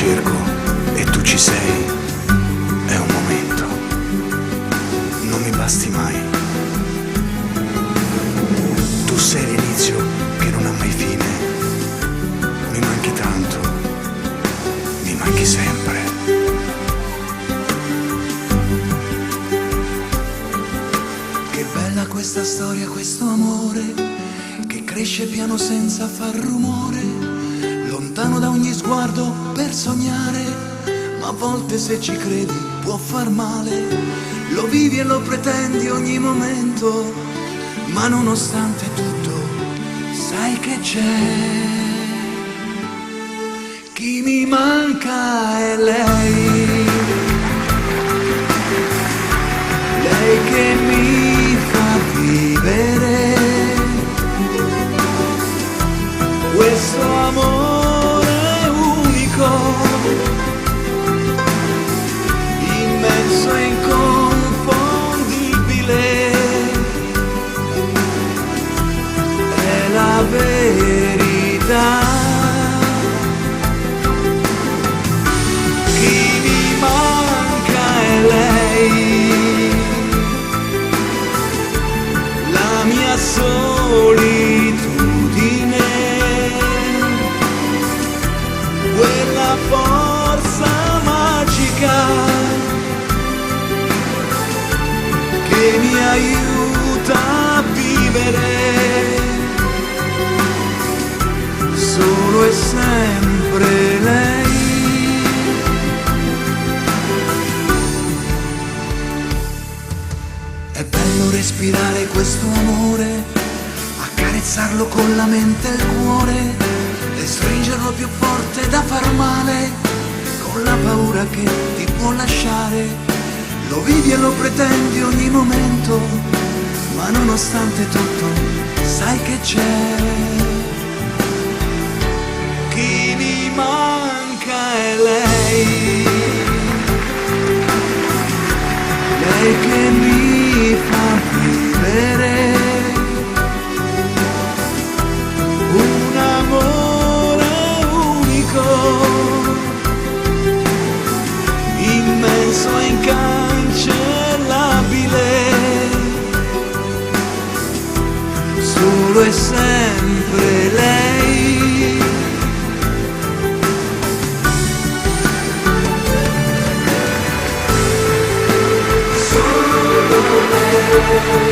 cerco e tu ci sei, è un momento, non mi basti mai. Tu sei l'inizio che non ha mai fine, mi manchi tanto, mi manchi sempre. Che bella questa storia, questo amore che cresce piano senza far rumore, lontano da ogni sguardo per sognare, ma a volte se ci credi può far male. Lo vivi e lo pretendi ogni momento, ma nonostante tutto sai che c'è. Chi mi manca è lei, lei che mi fa vivere questo amore unico, immenso e inconfondibile, è la verità. Chi mi manca è lei, la mia solitudine, quella forza magica che mi aiuta a vivere solo e sempre lei. È bello respirare questo amore, accarezzarlo con la mente e il cuore e stringerlo più forte da far male, con la paura che ti può lasciare. Lo vivi e lo pretendi ogni momento, ma nonostante tutto sai che c'è. Chi mi manca è lei, lei che mi fa vivere un amore unico, immenso e incancellabile, solo e sempre lei. Solo lei.